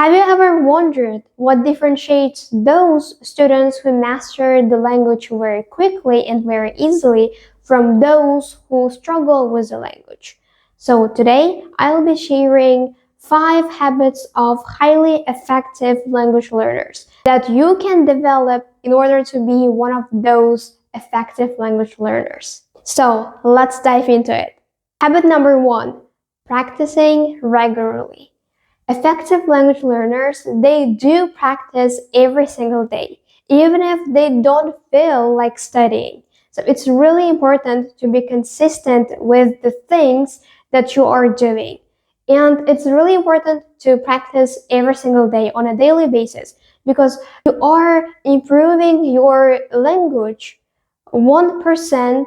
Have you ever wondered what differentiates those students who master the language very quickly and very easily from those who struggle with the language? So today I'll be sharing 5 habits of highly effective language learners that you can develop in order to be one of those effective language learners. So let's dive into it. Habit number 1, practicing regularly. Effective language learners, they do practice every single day, even if they don't feel like studying. So it's really important to be consistent with the things that you are doing. And it's really important to practice every single day on a daily basis because you are improving your language 1%,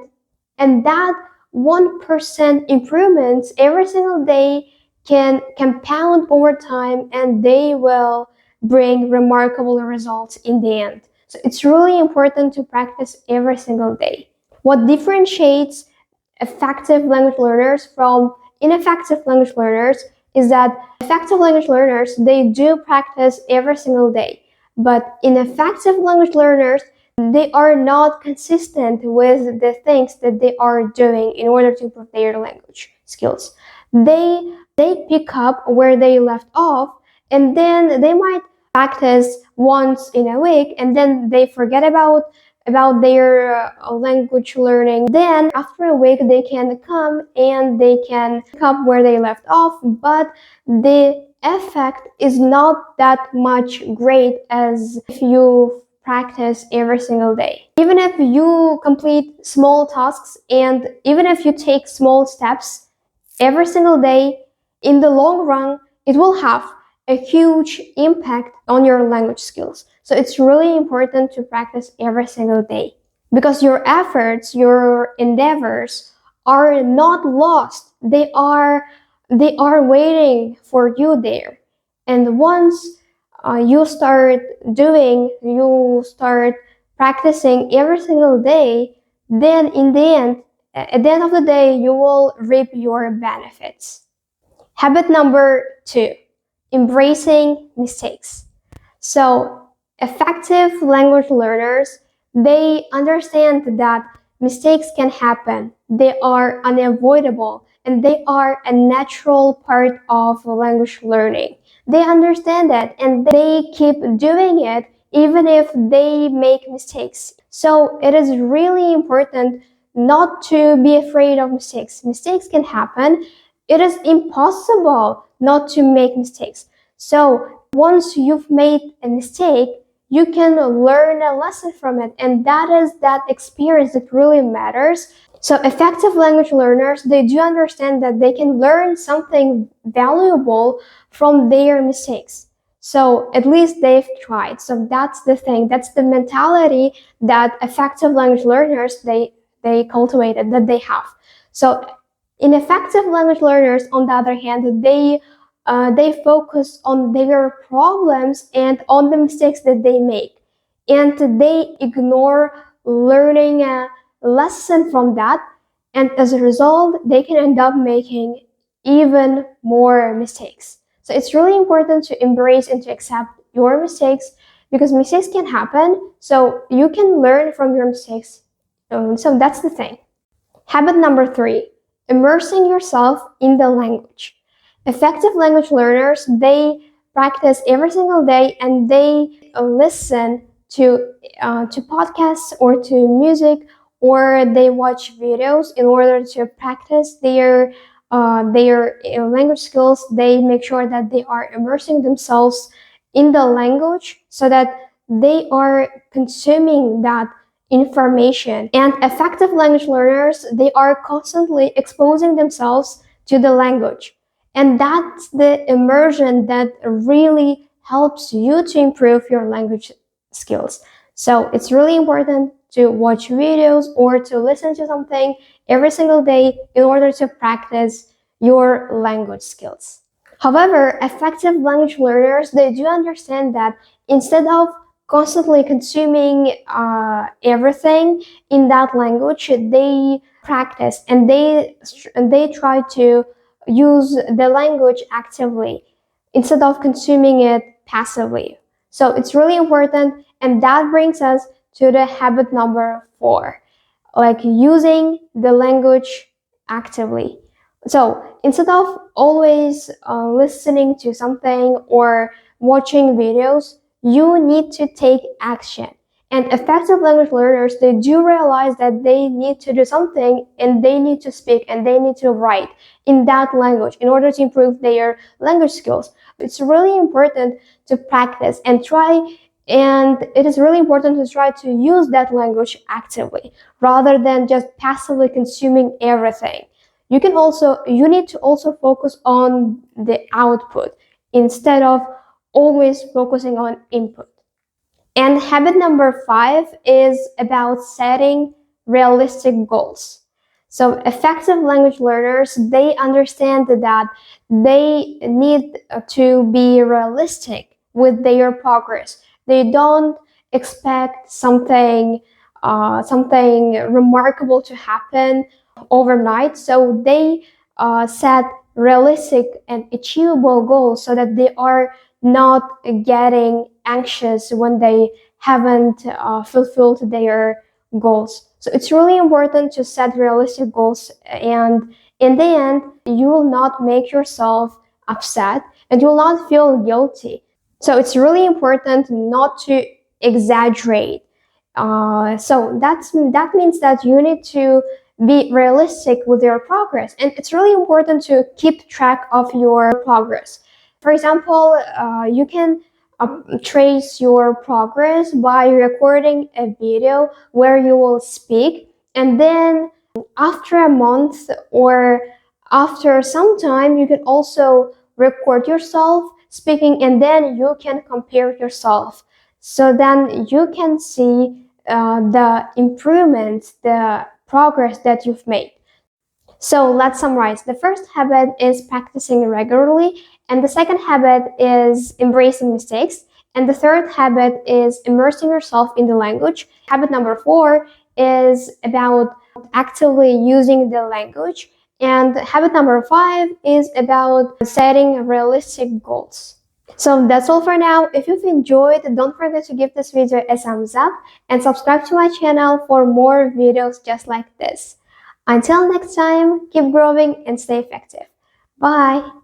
and that 1% improvements every single day can compound over time, and they will bring remarkable results in the end. So it's really important to practice every single day. What differentiates effective language learners from ineffective language learners is that effective language learners, they do practice every single day, but ineffective language learners, they are not consistent with the things that they are doing in order to improve their language skills. They pick up where they left off, and then they might practice once in a week, and then they forget about their language learning. Then after a week they can come and they can pick up where they left off, but the effect is not that much great as if you practice every single day. Even if you complete small tasks and even if you take small steps every single day, in the long run, it will have a huge impact on your language skills. So it's really important to practice every single day because your efforts, your endeavors are not lost. They are waiting for you there. And once you start practicing every single day, then at the end of the day, you will reap your benefits. Habit number 2, embracing mistakes. So effective language learners, they understand that mistakes can happen. They are unavoidable and they are a natural part of language learning. They understand that and they keep doing it even if they make mistakes. So it is really important not to be afraid of mistakes. Mistakes can happen. It is impossible not to make mistakes. So once you've made a mistake, you can learn a lesson from it, and that is that experience that really matters. So effective language learners, they do understand that they can learn something valuable from their mistakes. So at least they've tried. So that's the thing. That's the mentality that effective language learners, they cultivated, that they have. So ineffective language learners, on the other hand, they focus on their problems and on the mistakes that they make, and they ignore learning a lesson from that, and as a result, they can end up making even more mistakes. So it's really important to embrace and to accept your mistakes because mistakes can happen, so you can learn from your mistakes. So that's the thing. Habit number 3, immersing yourself in the language. Effective language learners, they practice every single day and they listen to podcasts or to music, or they watch videos in order to practice their language skills. They make sure that they are immersing themselves in the language so that they are consuming that information. And effective language learners, they are constantly exposing themselves to the language. And that's the immersion that really helps you to improve your language skills. So it's really important to watch videos or to listen to something every single day in order to practice your language skills. However, effective language learners, they do understand that instead of constantly consuming everything in that language, they practice and they try to use the language actively. instead of consuming it passively. So it's really important, and that brings us to the habit number 4, like using the language actively. So instead of always listening to something or watching videos, you need to take action. And effective language learners, they do realize that they need to do something, and they need to speak, and they need to write in that language in order to improve their language skills. It's really important to practice and try, and it is really important to try to use that language actively rather than just passively consuming everything. You need to also focus on the output instead of always focusing on input. And habit number 5 is about setting realistic goals. So effective language learners, they understand that they need to be realistic with their progress. They don't expect something remarkable to happen overnight. So they set realistic and achievable goals so that they are not getting anxious when they haven't fulfilled their goals. So it's really important to set realistic goals, and in the end, you will not make yourself upset and you will not feel guilty. So it's really important not to exaggerate. That means that you need to be realistic with your progress, and it's really important to keep track of your progress. For example, you can trace your progress by recording a video where you will speak, and then after a month or after some time, you can also record yourself speaking, and then you can compare yourself. So then you can see the improvements, the progress that you've made. So let's summarize. The first habit is practicing regularly, and the second habit is embracing mistakes, and the third habit is immersing yourself in the language. Habit number 4 is about actively using the language, and habit number 5 is about setting realistic goals. So that's all for now. If you've enjoyed, don't forget to give this video a thumbs up and subscribe to my channel for more videos just like this. Until next time, keep growing and stay effective. Bye!